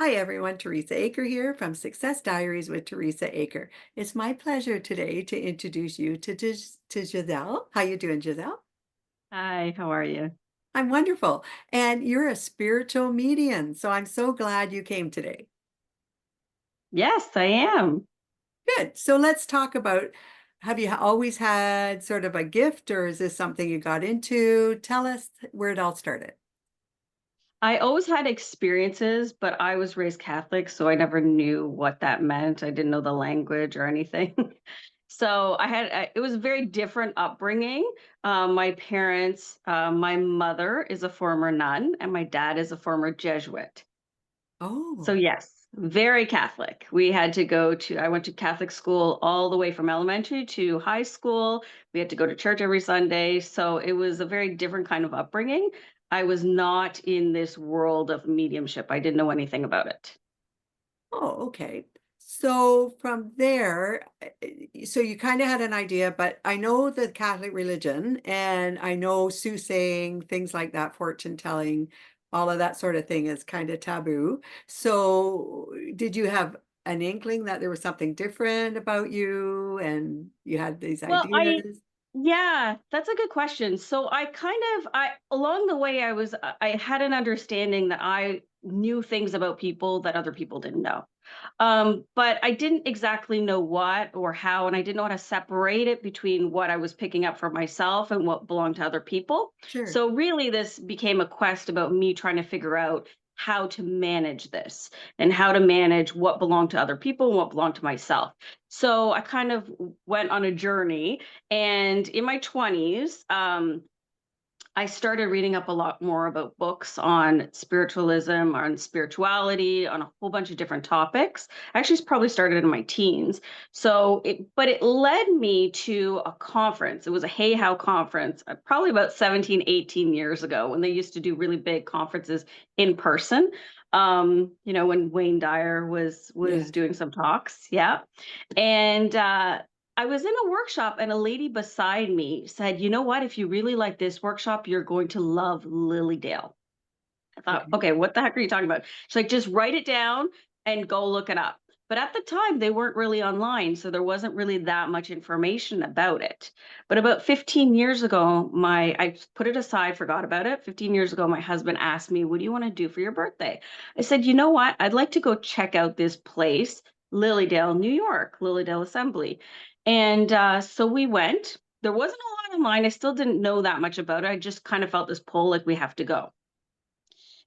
Hi everyone, Teresa Aker here from Success Diaries with Teresa Aker. It's my pleasure today to introduce you to Giselle. How you doing, Giselle? Hi, how are you? I'm wonderful. And you're a spiritual medium, so I'm so glad you came today. Yes, I am. Good. So let's talk about, have you always had sort of a gift, or is this something you got into? Tell us where it all started. I always had experiences, but I was raised Catholic, so I never knew what that meant. I didn't know the language or anything. So it was a very different upbringing. My parents, my mother is a former nun, and my dad is a former Jesuit. So Oh. yes, very Catholic. I went to Catholic school all the way from elementary to high school. We had to go to church every Sunday. So it was a very different kind of upbringing. I was not in this world of mediumship. I didn't know anything about it. Oh, okay. So from there, so you kind of had an idea, but I know the Catholic religion and I know soothsaying, things like that, fortune telling, all of that sort of thing is kind of taboo. So did you have an inkling that there was something different about you and you had these Well, I ideas? Yeah, that's a good question. So I along the way I had an understanding that I knew things about people that other people didn't know. But I didn't exactly know what or how, and I didn't know how to separate it between what I was picking up for myself and what belonged to other people. Sure. So really this became a quest about me trying to figure out how to manage this and how to manage what belonged to other people and what belonged to myself. So I kind of went on a journey, and in my 20s, I started reading up a lot more about books on spiritualism, on spirituality, on a whole bunch of different topics. I actually probably started in my teens. But it led me to a conference. It was a Hey How conference, probably about 17, 18 years ago, when they used to do really big conferences in person. When Wayne Dyer was Yes. doing some talks. Yeah. And I was in a workshop and a lady beside me said, "You know what? If you really like this workshop, you're going to love Lilydale." I thought, Okay. "Okay, what the heck are you talking about?" She's like, "Just write it down and go look it up." But at the time, they weren't really online, so there wasn't really that much information about it. But about 15 years ago, I put it aside, forgot about it. 15 years ago, my husband asked me, "What do you want to do for your birthday?" I said, "You know what? I'd like to go check out this place, Lilydale, New York, Lilydale Assembly." And so we went. There wasn't a lot online. I still didn't know that much about it. I just kind of felt this pull like we have to go.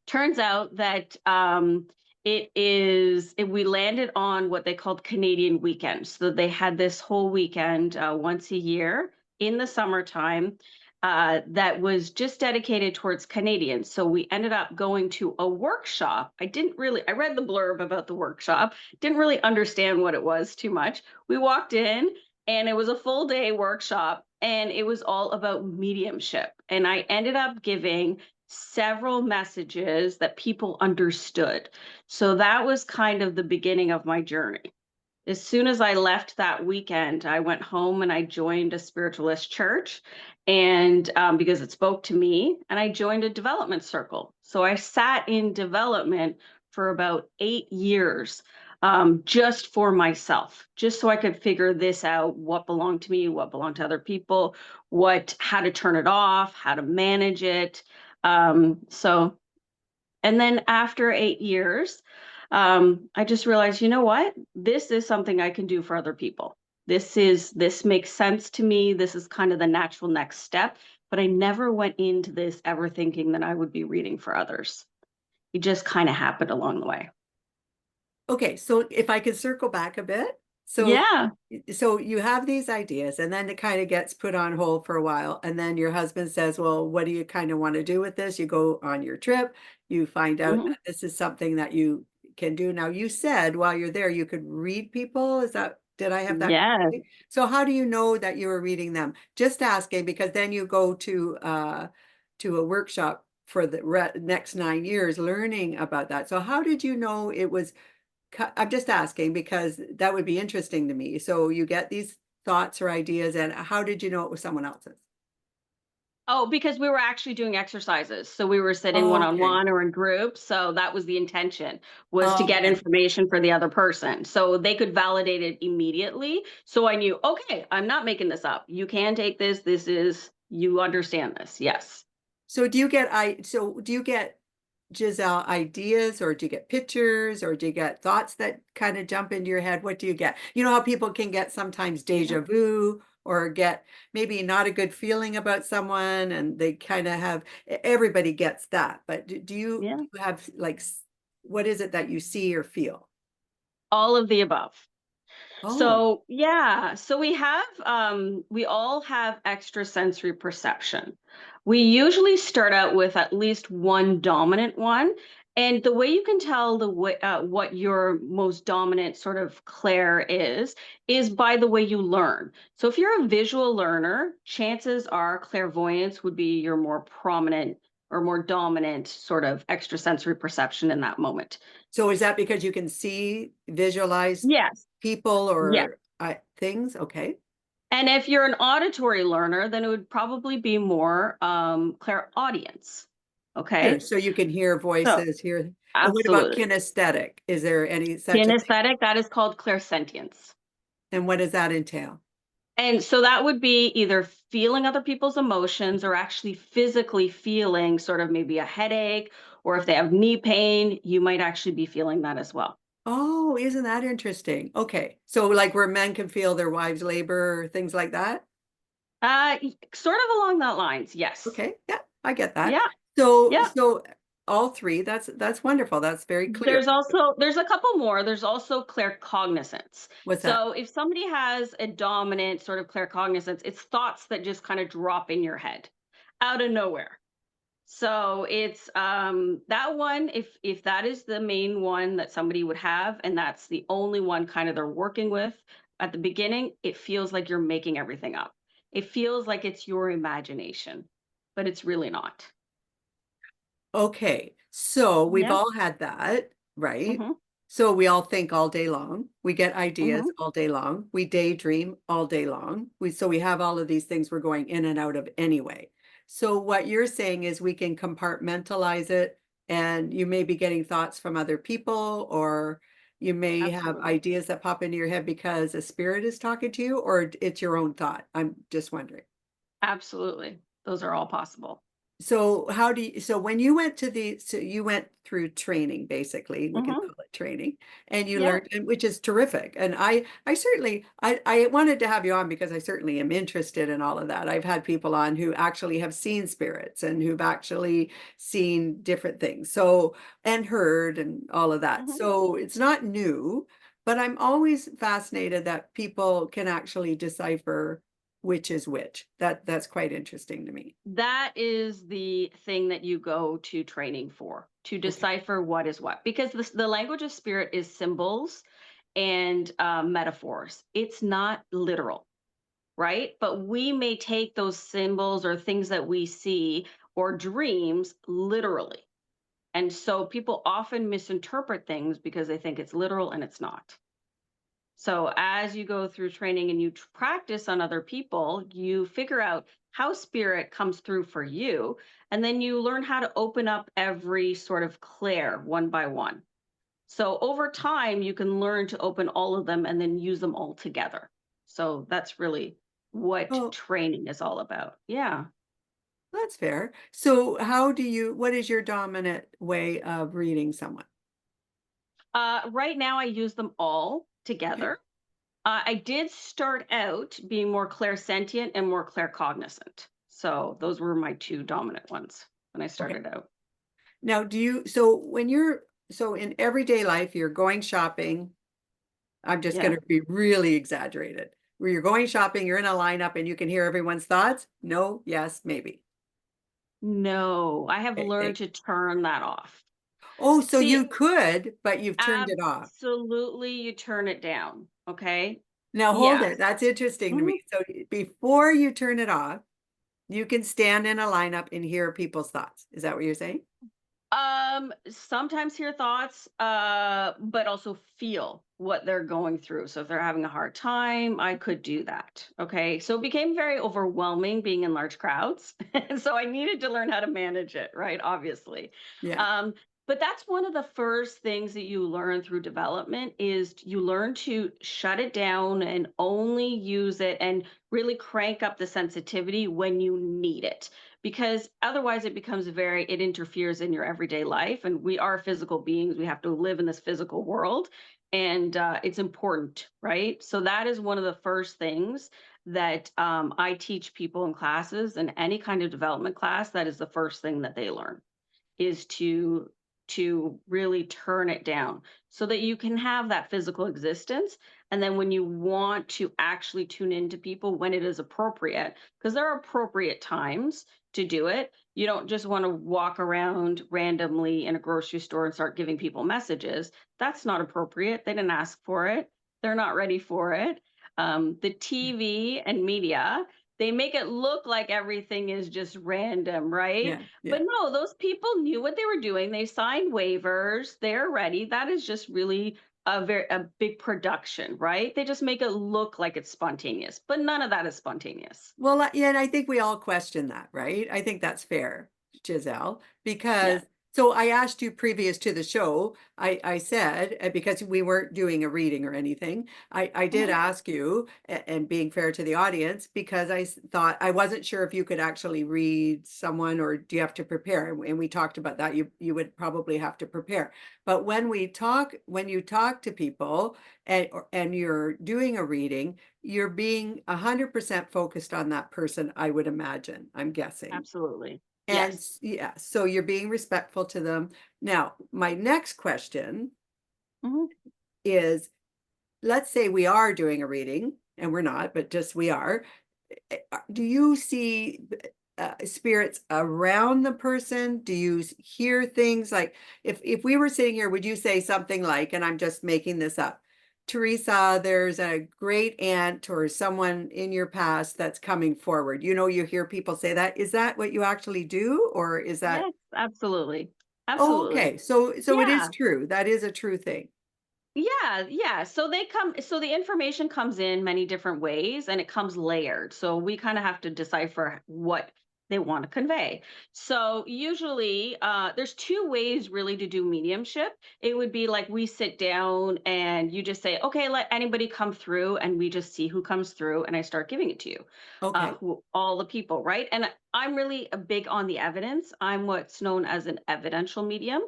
Turns out that we landed on what they called Canadian weekend. So they had this whole weekend once a year in the summertime that was just dedicated towards Canadians. So we ended up going to a workshop. I read the blurb about the workshop, didn't really understand what it was too much. We walked in, and it was a full day workshop, and it was all about mediumship. And I ended up giving several messages that people understood. So that was kind of the beginning of my journey. As soon as I left that weekend, I went home and I joined a spiritualist church, and because it spoke to me, and I joined a development circle. So I sat in development for about 8 years, just for myself, just so I could figure this out: what belonged to me, what belonged to other people, how to turn it off, how to manage it. And then after 8 years, I just realized, you know what? This is something I can do for other people. This makes sense to me. This is kind of the natural next step. But I never went into this ever thinking that I would be reading for others. It just kind of happened along the way. Okay, so if I could circle back a bit. So Yeah. so you have these ideas and then it kind of gets put on hold for a while and then your husband says, "Well, what do you kind of want to do with this?" You go on your trip, you find out Mhm. that this is something that you can do. Now, you said while you're there you could read people. Did I have that Yes. correctly? So how do you know that you were reading them? Just asking because then you go to a workshop for the next 9 years learning about that. So how did you know it was I'm just asking because that would be interesting to me. So you get these thoughts or ideas, and how did you know it was someone else's? Oh, because we were actually doing exercises. So we were sitting Oh, okay. one-on-one or in groups. So that was the intention, was to get Okay. information for the other person. So they could validate it immediately. So I knew, okay, I'm not making this up. You can take this. This is, you understand this. Yes. So do you get Giselle ideas, or do you get pictures, or do you get thoughts that kind of jump into your head? What do you get? You know how people can get sometimes Yeah. deja vu, or get maybe not a good feeling about someone, and they kind of have, everybody gets that. But Yeah. do you have like what is it that you see or feel? All of the above. Oh, So, yeah, so we all have extrasensory perception. We usually start out with at least one dominant one. And the way you can tell what your most dominant sort of clair is by the way you learn. So if you're a visual learner, chances are clairvoyance would be your more prominent or more dominant sort of extrasensory perception in that moment. so is that because you can see, visualize Yes. people Yes. or things? Okay. And if you're an auditory learner, then it would probably be more clairaudience. Sure, Okay. so you can hear So voices, hear. And what about absolutely. kinesthetic? Is there any such a thing? Kinesthetic, that is called clairsentience. And what does that entail? And so that would be either feeling other people's emotions or actually physically feeling sort of maybe a headache, or if they have knee pain, you might actually be feeling that as well. Oh, isn't that interesting? Okay, so like where men can feel their wives labor, things like that? Sort of along that lines. Yes. Okay, yeah, I get that. Yeah. So Yeah. all three, that's wonderful. That's very clear. There's a couple more. There's also claircognizance. What's that? So if somebody has a dominant sort of claircognizance, it's thoughts that just kind of drop in your head out of nowhere. So it's that one, if that is the main one that somebody would have, and that's the only one kind of they're working with at the beginning, it feels like you're making everything up. It feels like it's your imagination, but it's really not. Okay, so we've Yeah. all had that, right? Mm-hmm. So we all think all day long. We get ideas Mm-hmm. all day long. We daydream all day long. We have all of these things we're going in and out of anyway. So what you're saying is we can compartmentalize it, and you may be getting thoughts from other people, or you may have Absolutely. ideas that pop into your head because a spirit is talking to you, or it's your own thought. I'm just wondering. Absolutely. Those are all possible. So how do you, so when you went to so you went through training, basically, we can Mhm. call it training, and you Yeah. learned, and which is terrific. And I certainly, I wanted to have you on because I certainly am interested in all of that. I've had people on who actually have seen spirits and who've actually seen different things. So, and heard and all of that. Mhm. So it's not new, but I'm always fascinated that people can actually decipher which is which. That's quite interesting to me. That is the thing that you go to training for, to Okay. decipher what is what. Because the language of spirit is symbols and metaphors. It's not literal, right? But we may take those symbols or things that we see or dreams literally. And so people often misinterpret things because they think it's literal and it's not. So as you go through training and you practice on other people, you figure out how spirit comes through for you. And then you learn how to open up every sort of clair one by one. So over time, you can learn to open all of them and then use them all together. So that's really what Oh, training is all about. Yeah. that's fair. So what is your dominant way of reading someone? Right now, I use them all Okay. together. I did start out being more clairsentient and more claircognizant. So those were my two dominant ones when I Okay. started out. Now, so when so in everyday life, you're going shopping, I'm just going Yeah. to be really exaggerated. Where you're going shopping, you're in a lineup and you can hear everyone's thoughts. No, yes, maybe. No, I have Okay, learned to turn that off. oh, so See, you could, but you've turned it off. absolutely, you turn it down. Okay. Now hold Yes. it. That's interesting to me. Mhm. So before you turn it off, you can stand in a lineup and hear people's thoughts. Is that what you're saying? Sometimes hear thoughts, but also feel what they're going through. So if they're having a hard time, I could do that. Okay. So it became very overwhelming being in large crowds. And so I needed to learn how to manage it, right? Obviously. Yeah. Um, but that's one of the first things that you learn through development is you learn to shut it down and only use it and really crank up the sensitivity when you need it, because otherwise it interferes in your everyday life, and we are physical beings, we have to live in this physical world, and it's important, right? So that is one of the first things that I teach people in classes, and any kind of development class, that is the first thing that they learn, is to really turn it down so that you can have that physical existence. And then when you want to actually tune into people when it is appropriate, because there are appropriate times to do it. You don't just want to walk around randomly in a grocery store and start giving people messages. That's not appropriate. They didn't ask for it. They're not ready for it. The Yeah. TV and media, they make it look like everything is just random, right? Yeah. But Yeah. no, those people knew what they were doing. They signed waivers. They're ready. That is just really a big production, right? They just make it look like it's spontaneous, but none of that is spontaneous. Well, yeah, and I think we all question that, right? I think that's fair, Giselle, Yeah. because so I asked you previous to the show, I said, because we weren't doing a reading or anything, I did Mhm. ask you, and being fair to the audience, because thought I wasn't sure if you could actually read someone or do you have to prepare? And we talked about that. You would probably have to prepare. But when you talk to people and you're doing a reading, you're being 100% focused on that person, I would imagine, I'm guessing. Absolutely. And Yes. yeah, so you're being respectful to them. Now, my next question Mhm. is, let's say we are doing a reading, and we're not, but just we are. Do you see spirits around the person? Do you hear things like, if we were sitting here, would you say something like, and I'm just making this up, Teresa, there's a great aunt or someone in your past that's coming forward? You know, you hear people say that. Is that what you actually do, or is that? Yes, absolutely. Oh, Absolutely. okay. So it is Yeah. true. That is a true thing. Yeah, yeah. So the information comes in many different ways and it comes layered. So we kind of have to decipher what they want to convey. So usually there's two ways really to do mediumship. It would be like we sit down and you just say, okay, let anybody come through, and we just see who comes through and I start giving it to you. Okay. Who all the people, right? And I'm really big on the evidence. I'm what's known as an evidential medium.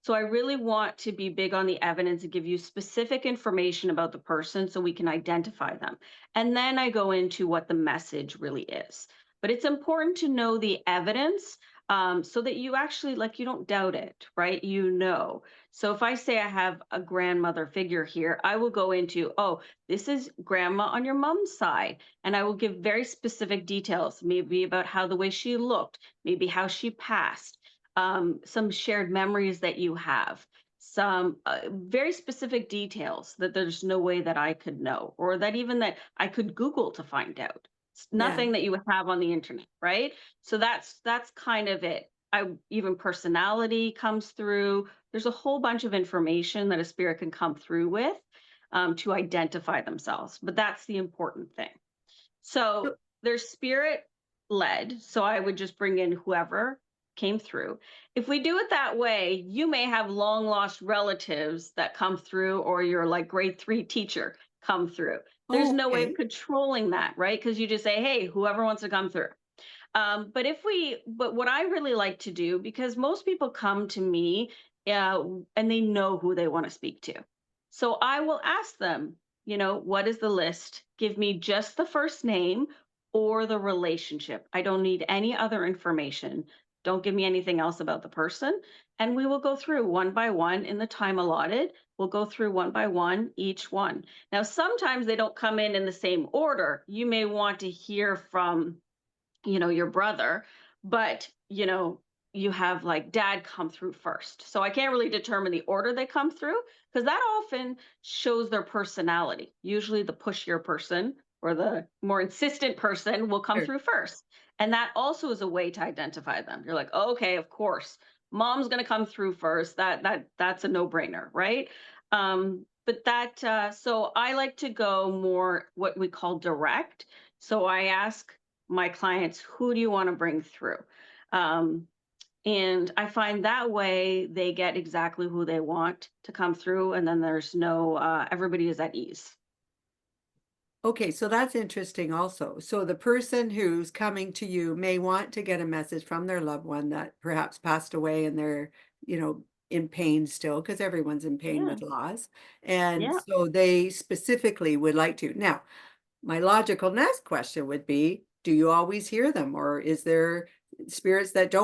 So I really want to be big on the evidence and give you specific information about the person so we can identify them. And then I go into what the message really is. But it's important to know the evidence, so that you actually, like, you don't doubt it, right? You know. So if I say I have a grandmother figure here, I will go into, oh, this is grandma on your mom's side. And I will give very specific details, maybe about how the way she looked, maybe how she passed, some shared memories that you have, some very specific details that there's no way that I could know, or that even that I could Google to find out. It's Yeah. nothing that you would have on the internet, right? So that's kind of it. I even personality comes through. There's a whole bunch of information that a spirit can come through with, to identify themselves. But that's the important thing. So So- they're spirit led. So I would just bring in whoever came through. If we do it that way, you may have long lost relatives that come through, or your like grade 3 teacher come through. There's Oh, no way of okay. controlling that, right? Because you just say, hey, whoever wants to come through. But what I really like to do, because most people come to me, and they know who they want to speak to. So I will ask them, what is the list? Give me just the first name or the relationship. I don't need any other information. Don't give me anything else about the person. And we will go through one by one in the time allotted. We'll go through one by one, each one. Now, sometimes they don't come in the same order. You may want to hear from, your brother, but, you have like dad come through first. So I can't really determine the order they come through, because that often shows their personality. Usually the pushier person or the more insistent person will come Sure. through first. And that also is a way to identify them. You're like, okay, of course, Mom's going to come through first. That's a no-brainer, right? But that so I like to go more what we call direct. So I ask my clients, who do you want to bring through? Um, and I find that way they get exactly who they want to come through, and then there's no everybody is at ease. Okay, so that's interesting also. So the person who's coming to you may want to get a message from their loved one that perhaps passed away and they're, in pain still, because everyone's in pain Yeah, with loss. And yeah, so they specifically would like to. Now, my logical next question would be, do you always hear them, or is there spirits that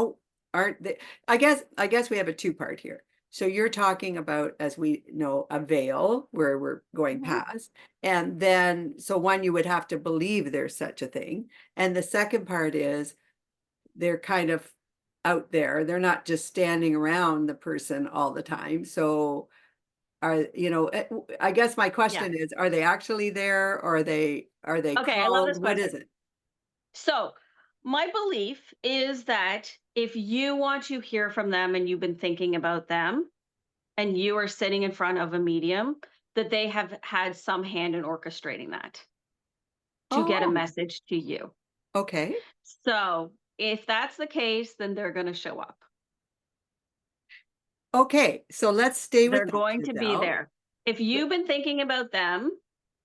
aren't the I guess we have a two-part here. So you're talking about, as we know, a veil where we're going mhm, past, and then so one, you would have to believe there's such a thing, and the second part is they're kind of out there. They're not just standing around the person all the time. So I guess my yeah. question is, are they actually there, or are they Okay, I love called? this What question. is it? So, my belief is that if you want to hear from them and you've been thinking about them and you are sitting in front of a medium, that they have had some hand in orchestrating that to get a Oh, message to you. okay. So, if that's the case, then they're going to show up. Okay, so let's stay with They're that, going to be Giselle. there. If Th you've been thinking about them,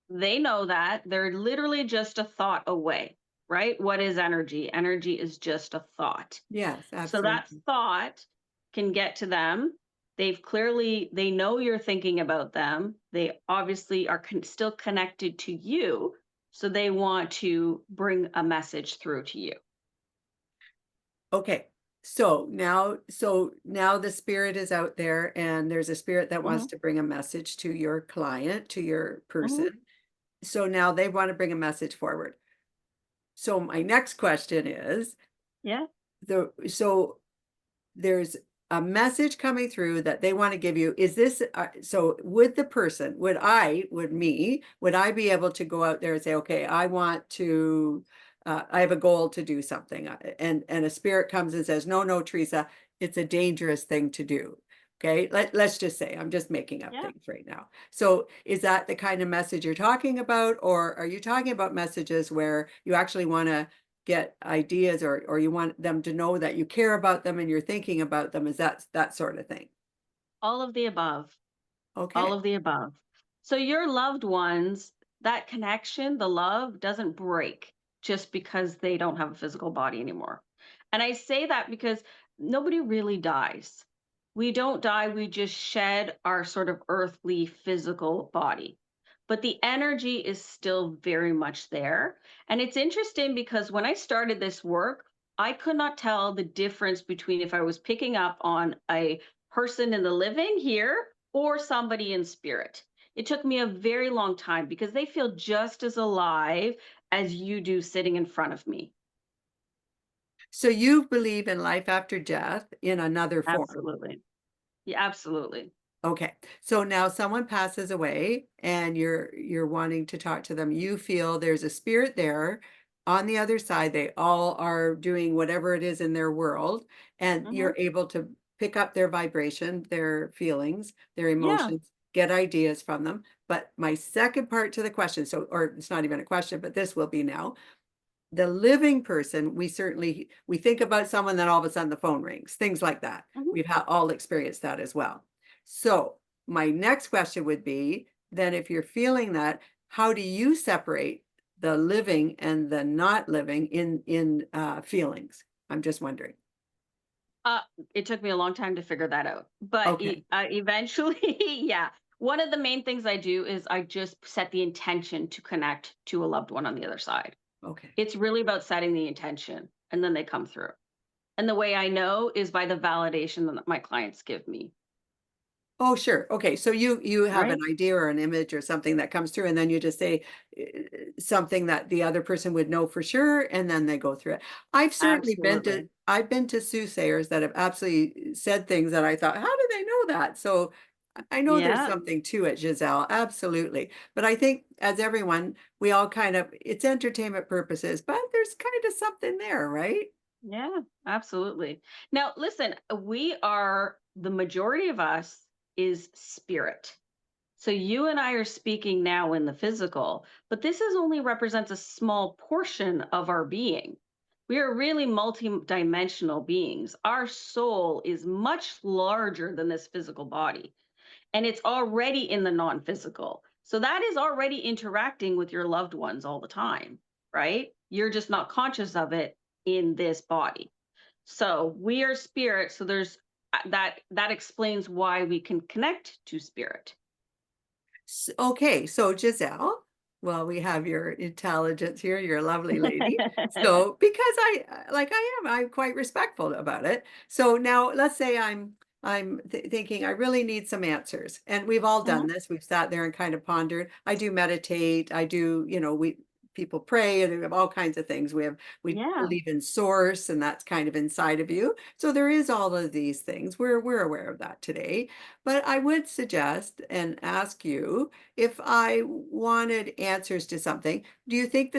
they know that. They're literally just a thought away, right? What is energy? Energy is just a thought. Yes, So that absolutely. thought can get to them. They know you're thinking about them. They obviously are still connected to you. So they want to bring a message through to you. Okay. So now the spirit is out there, and there's a spirit that wants Hmm. to bring a message to your client, to your Hmm. person. So now they want to bring a message forward. So my next question is, Yeah. so there's a message coming through that they want to give you. Is this so would the person, would I be able to go out there and say, okay, I have a goal to do something, and a spirit comes and says, no, no, Teresa, it's a dangerous thing to do. Okay, let's just say, I'm just making up Yeah. things right now. So is that the kind of message you're talking about, or are you talking about messages where you actually want to get ideas, or you want them to know that you care about them and you're thinking about them? Is that sort of thing? All of the above. All Okay. of the above. So your loved ones, that connection, the love doesn't break just because they don't have a physical body anymore. And I say that because nobody really dies. We don't die, we just shed our sort of earthly physical body. But the energy is still very much there. And it's interesting because when I started this work, I could not tell the difference between if I was picking up on a person in the living here or somebody in spirit. It took me a very long time because they feel just as alive as you do sitting in front of me. So you believe in life after death in another form? Absolutely. Yeah, absolutely. Okay. So now someone passes away and you're wanting to talk to them. You feel there's a spirit there on the other side. They all are doing whatever it is in their world, and Hmm. you're able to pick up their vibration, their feelings, their Yeah. emotions, get ideas from them. But my second part to the question, so, or it's not even a question, but this will be now. The living person, we think about someone, then all of a sudden the phone rings, things like that. Hmm. We've all experienced that as well. So my next question would be, then if you're feeling that, how do you separate the living and the not living in feelings? I'm just wondering. Uh, it took me a long time to figure that out, but Okay. eventually, yeah. One of the main things I do is I just set the intention to connect to a loved one on the other side. Okay. It's really about setting the intention, and then they come through. And the way I know is by the validation that my clients give me, Oh, sure. Okay. So you have an right? idea or an image or something that comes through, and then you just say something that the other person would know for sure, and then they go through it. Absolutely. I've been to soothsayers that have absolutely said things that I thought, how do they know that? So I know there's Yeah. something to it, Giselle, absolutely. But I think, as everyone, we all kind of, it's entertainment purposes, but there's kind of something there, right? Yeah, absolutely. Now, listen, the majority of us is spirit. So you and I are speaking now in the physical, but this is only represents a small portion of our being. We are really multi-dimensional beings. Our soul is much larger than this physical body, and it's already in the non-physical. So that is already interacting with your loved ones all the time, right? You're just not conscious of it in this body. So we are spirit. So there's that explains why we can connect to spirit. Okay, so Giselle, well, we have your intelligence here, you're a lovely lady. So, because like I'm quite respectful about it. So now let's say I'm thinking I really need some answers. And we've all done Mhm. this. We've sat there and kind of pondered. I do meditate. I do, we people pray and we have all kinds of things. We Yeah. believe in source and that's kind of inside of you. So there is all of these things. We're aware of that today. But I would suggest and ask you if I wanted answers to something, do you think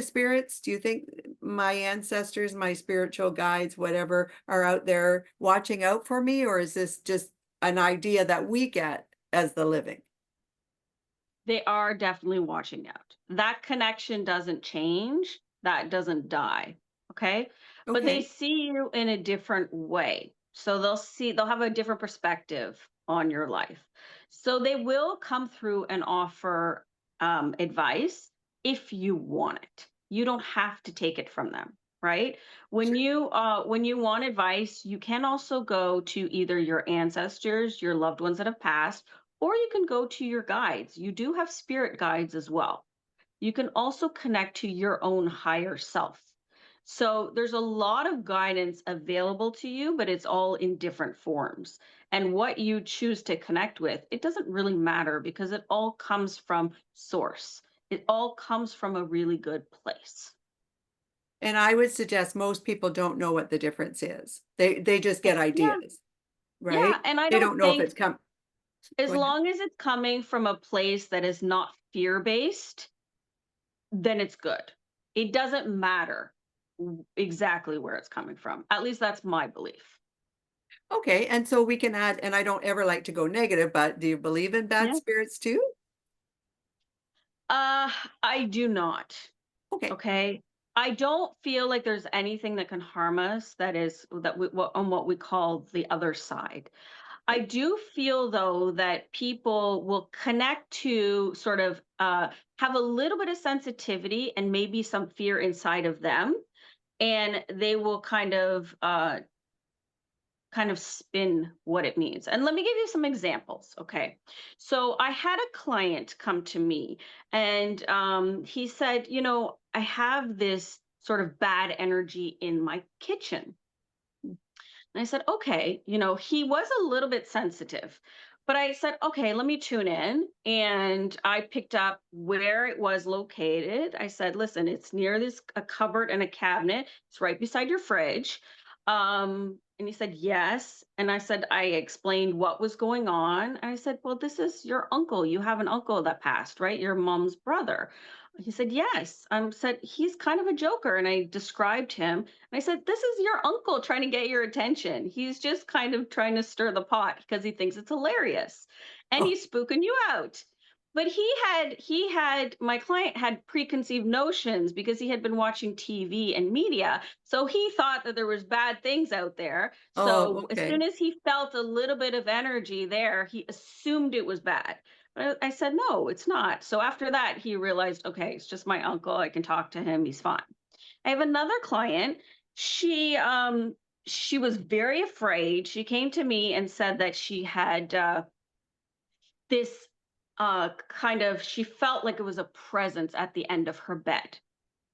my ancestors, my spiritual guides, whatever, are out there watching out for me, or is this just an idea that we get as the living? They are definitely watching out. That connection doesn't change, that doesn't die, okay? But they Okay, see you in a different way. So they'll have a different perspective on your life. So they will come through and offer advice if you want it. You don't have to take it from them, right? sure. When you want advice, you can also go to either your ancestors, your loved ones that have passed, or you can go to your guides. You do have spirit guides as well. You can also connect to your own higher self. So there's a lot of guidance available to you, but it's all in different forms. And what you choose to connect with, it doesn't really matter because it all comes from source. It all comes from a really good place. And I would suggest most people don't know what the difference is. They just get Yeah. ideas, Yeah. right? And I They don't don't know if think, it's come. Go as ahead. long as it's coming from a place that is not fear based, then it's good. It doesn't matter exactly where it's coming from. At least that's my belief. Okay, and so we can add, and I don't ever like to go negative, but do you believe in bad Yeah. spirits too? Uh, I do not. Okay. Okay. I don't feel like there's anything that can harm us on what we call the other side. I Okay. do feel though that people will connect to sort of have a little bit of sensitivity and maybe some fear inside of them, and they will kind of spin what it means. And let me give you some examples. Okay. So I had a client come to me and he said, I have this sort of bad energy in my kitchen. And I said, okay, he was a little bit sensitive. But I said, okay, let me tune in. And I picked up where it was located. I said, listen, it's near this a cupboard and a cabinet. It's right beside your fridge. And he said, yes. And I said, I explained what was going on. I said, well, this is your uncle. You have an uncle that passed, right? Your mom's brother. He said, yes. Said, he's kind of a joker. And I described him. And I said, this is your uncle trying to get your attention. He's just kind of trying to stir the pot because he thinks it's hilarious. And Oh, he's spooking you out. But my client had preconceived notions because he had been watching TV and media. So he thought that there was bad things out there. oh, So as soon okay. as he felt a little bit of energy there, he assumed it was bad. But I said, no, it's not. So after that, he realized, okay, it's just my uncle. I can talk to him. He's fine. I have another client. She was very afraid. She came to me and said that she had this she felt like it was a presence at the end of her bed,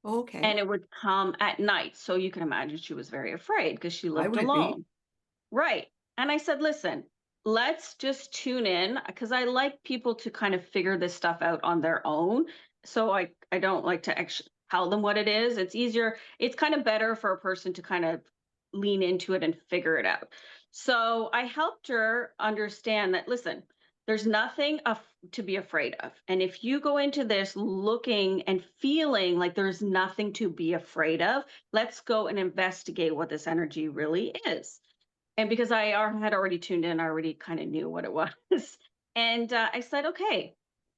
Okay. and it would come at night. So you can imagine she was very afraid because she I lived would be. alone. Right. And I said, listen, let's just tune in because I like people to kind of figure this stuff out on their own. So I don't like to actually tell them what it is. It's easier. It's kind of better for a person to kind of lean into it and figure it out. So I helped her understand that, listen, There's nothing to be afraid of. And if you go into this looking and feeling like there's nothing to be afraid of, let's go and investigate what this energy really is. And because had already tuned in, I already kind of knew what it was. And I said, okay,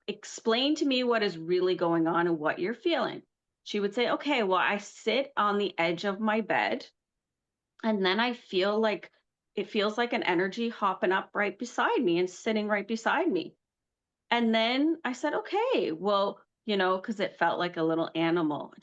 explain to me what is really going on and what you're feeling. She would say, okay, well, I sit on the edge of my bed and then I feel like it feels like an energy hopping up right beside me and sitting right beside me. And then I said, "Okay, well, because it felt like a little animal."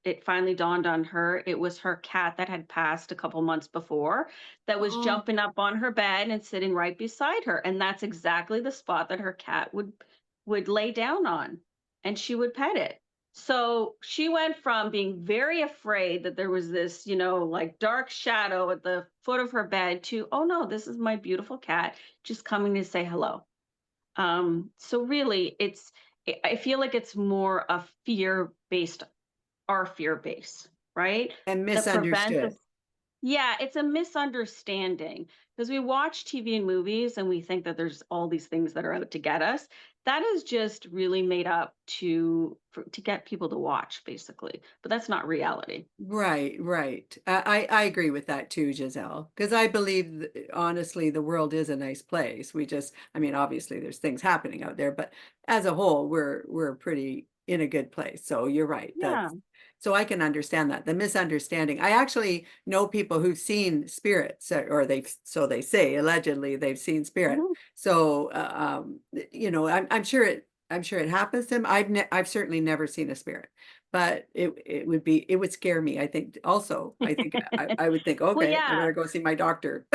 It finally dawned on her it was her cat that had passed a couple months before that was Oh, jumping up on her bed and sitting right beside her, and that's exactly the spot that her cat would lay down on, and she would pet it. So she went from being very afraid that there was this, like dark shadow at the foot of her bed to, "Oh no, this is my beautiful cat just coming to say hello." So really I feel like it's more a fear based, our fear base, right? and That prevents us. misunderstood. Yeah, it's a misunderstanding because we watch TV and movies and we think that there's all these things that are out to get us. That is just really made up to get people to watch, basically. But that's not reality. Right, right. I agree with that too, Giselle, because I believe honestly the world is a nice place. We just, I mean, obviously there's things happening out there, but as a whole, we're pretty in a good place. So you're right. Yeah. That's so I can understand that. The misunderstanding. I actually know people who've seen spirits, or they've, so they say, allegedly they've seen spirit. Mhm. So I'm sure I'm sure it happens to them. I've certainly never seen a spirit. But it would scare me, I think, also. I think I would think, Well, "Okay, I yeah. better go see my doctor."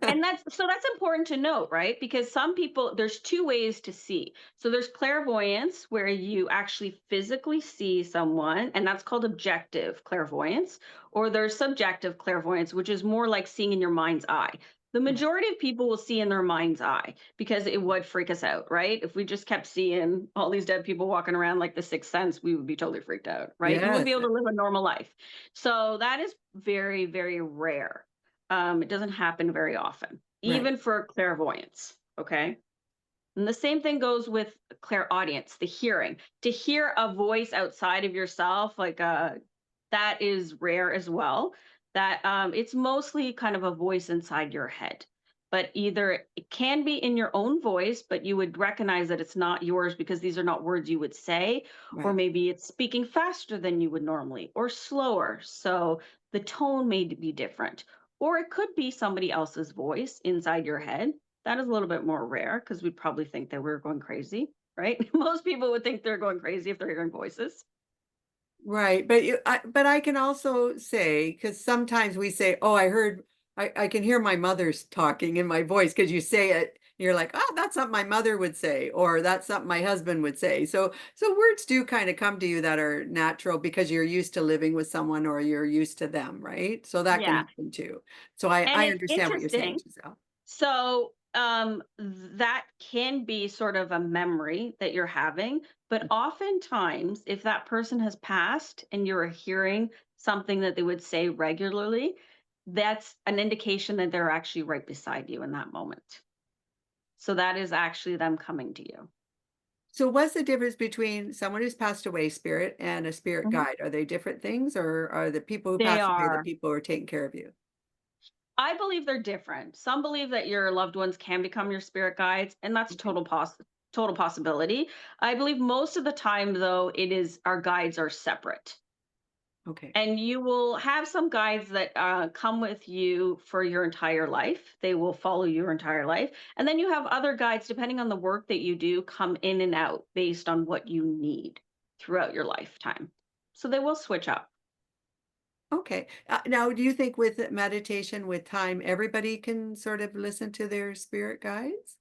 And that's important to note, right? Because some people, there's two ways to see. So there's clairvoyance where you actually physically see someone, and that's called objective clairvoyance, or there's subjective clairvoyance, which is more like seeing in your mind's eye. The Right. majority of people will see in their mind's eye because it would freak us out, right? If we just kept seeing all these dead people walking around like the sixth sense, we would be totally freaked out, right? You wouldn't be Yes, able to live a normal life. So that is very, very rare. It doesn't happen very often, right. even for clairvoyance. Okay. And the same thing goes with clairaudience, the hearing. To hear a voice outside of yourself, that is rare as well. That it's mostly kind of a voice inside your head. But either it can be in your own voice, but you would recognize that it's not yours because these are not words you would say, or Right. maybe it's speaking faster than you would normally, or slower. So the tone may be different. Or it could be somebody else's voice inside your head. That is a little bit more rare because we'd probably think that we're going crazy, right? Most people would think they're going crazy if they're hearing voices. Right, but I can also say, because sometimes we say, "Oh, I can hear my mother's talking in my voice," because you say it, you're like, "Oh, that's something my mother would say," or "That's something my husband would say." So words do kind of come to you that are natural because you're used to living with someone or you're used to them, right? So that can Yeah. happen too. So I And I it's understand what you're saying, interesting. Giselle. So, that can be sort of a memory that you're having, but oftentimes, if that person has passed and you're hearing something that they would say regularly, that's an indication that they're actually right beside you in that moment. So that is actually them coming to you. So what's the difference between someone who's passed away spirit and a spirit Mhm. guide? Are they different things, or are the people who They pass away the are. people who are taking care of you? I believe they're different. Some believe that your loved ones can become your spirit guides, and that's Okay. total possibility. I believe most of the time, though, it is our guides are separate. Okay. And you will have some guides that come with you for your entire life. They will follow your entire life. And then you have other guides, depending on the work that you do, come in and out based on what you need throughout your lifetime. So they will switch up. Okay. Now, do you think with meditation, with time, everybody can sort of listen to their spirit guides?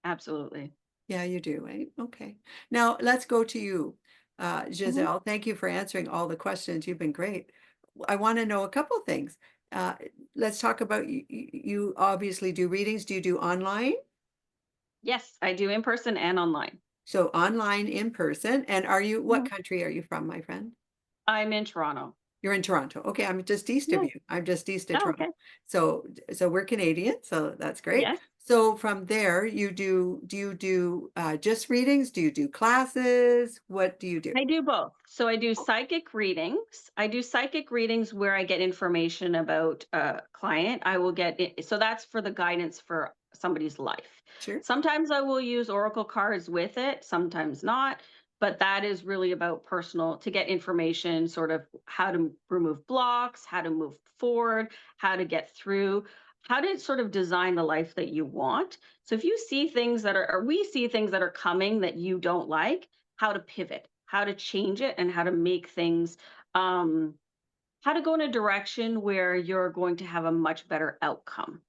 Absolutely. Yeah, you do, right? Okay. Now, let's go to you, Mhm. Giselle. Thank you for answering all the questions. You've been great. I want to know a couple things. Uh, let's talk about you. You obviously do readings. Do you do online? Yes, I do in person and online. So online, in person. And what Mhm. country are you from, my friend? I'm in Toronto. You're in Toronto. Okay, I'm just east of Yeah. you. I'm just east of Oh, Toronto. okay. So we're Canadian, so that's great. Yes. So from there, do you do just readings? Do you do classes? What do you do? I do both. So I do Oh, psychic readings. I do psychic readings where I get information about a client. I will get it. So that's for the guidance for somebody's life. sure. Sometimes I will use oracle cards with it, sometimes not. But that is really about personal to get information, sort of how to remove blocks, how to move forward, how to get through, how to sort of design the life that you want. So if you see things that are, or we see things that are coming that you don't like, how to pivot, how to change it, and how to make things, um, how to go in a direction where you're going to have a much better outcome.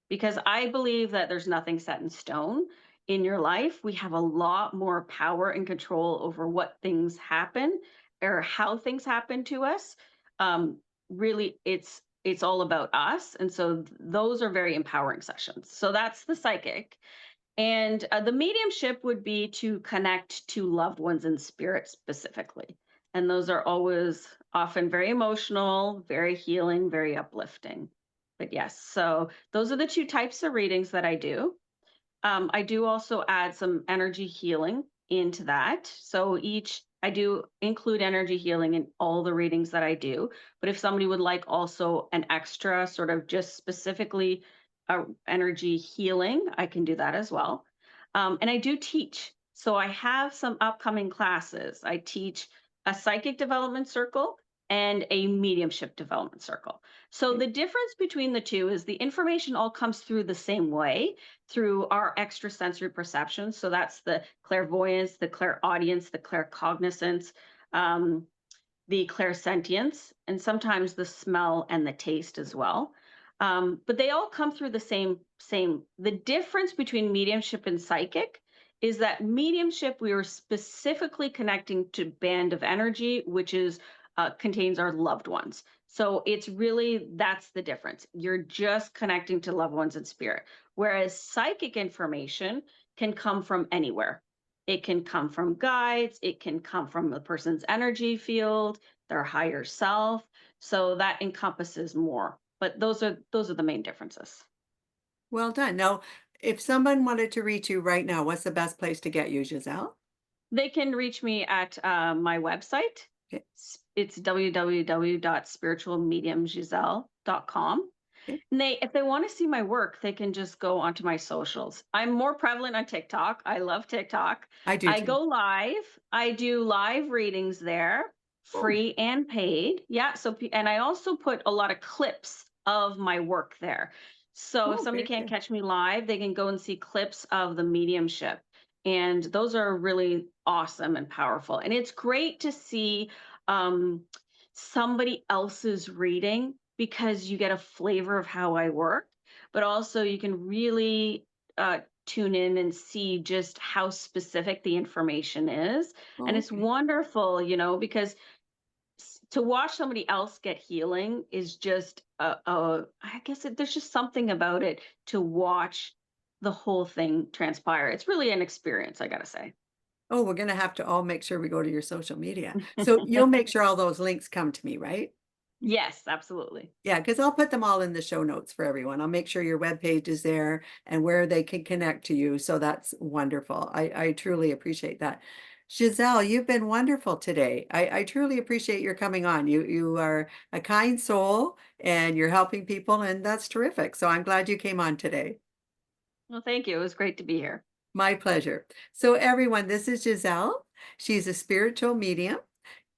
Because I believe that there's nothing set in stone in your life. We have a lot more power and control over what things happen or how things happen to us. Um, Really, it's all about us, and so those are very empowering sessions. So that's the psychic. And the mediumship would be to connect to loved ones in spirit specifically. And those are always often very emotional, very healing, very uplifting. But yes, so those are the two types of readings that I do. I do also add some energy healing into that. So I do include energy healing in all the readings that I do. But if somebody would like also an extra sort of just specifically energy healing, I can do that as well. And I do teach. So I have some upcoming classes. I teach a psychic development circle and a mediumship development circle. So Okay. the difference between the two is the information all comes through the same way through our extrasensory perception. So that's the clairvoyance, the clairaudience, the claircognizance, um, the clairsentience, and sometimes the smell and the taste as well. But they all come through the same. The difference between mediumship and psychic is that mediumship we are specifically connecting to band of energy, which is contains our loved ones. So it's really that's the difference. You're just connecting to loved ones in spirit, whereas psychic information can come from anywhere. It can come from guides, it can come from the person's energy field, their higher self. So that encompasses more. But those are the main differences. Well done. Now, if someone wanted to reach you right now, what's the best place to get you, Giselle? They can reach me at my website. Okay. It's www.spiritualmediumgiselle.com. Okay. And if they want to see my work, they can just go onto my socials. I'm more prevalent on TikTok. I love TikTok. I do I too. go live. I do live readings there, Oh, free and paid. Yeah. So and I also put a lot of clips of my work there. So if oh, somebody very can't good. catch me live, they can go and see clips of the mediumship. And those are really awesome and powerful. And it's great to see um, somebody else's reading because you get a flavor of how I work, but also you can really tune in and see just how specific the information is. And Oh, it's okay. wonderful, because to watch somebody else get healing is just, I guess there's just something about it to watch the whole thing transpire. It's really an experience, I gotta say. Oh, we're gonna have to all make sure we go to your social media. So you'll make sure all those links come to me, right? Yes, absolutely. Yeah, because I'll put them all in the show notes for everyone. I'll make sure your webpage is there and where they can connect to you. So that's wonderful. I truly appreciate that. Giselle, you've been wonderful today. I truly appreciate your coming on. You are a kind soul and you're helping people, and that's terrific. So I'm glad you came on today. Well, thank you. It was great to be here. My pleasure. So everyone, this is Giselle. She's a spiritual medium.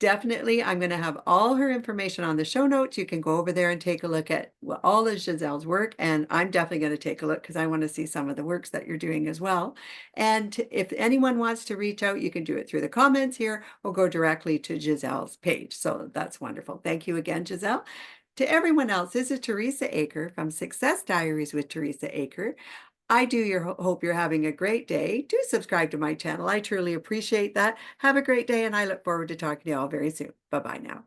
Definitely, I'm going to have all her information on the show notes. You can go over there and take a look at all of Giselle's work. And I'm definitely going to take a look because I want to see some of the works that you're doing as well. And if anyone wants to reach out, you can do it through the comments here or go directly to Giselle's page. So that's wonderful. Thank you again, Giselle. To everyone else, this is Teresa Aker from Success Diaries with Teresa Aker. I do hope you're having a great day. Do subscribe to my channel. I truly appreciate that. Have a great day, and I look forward to talking to you all very soon. Bye-bye now.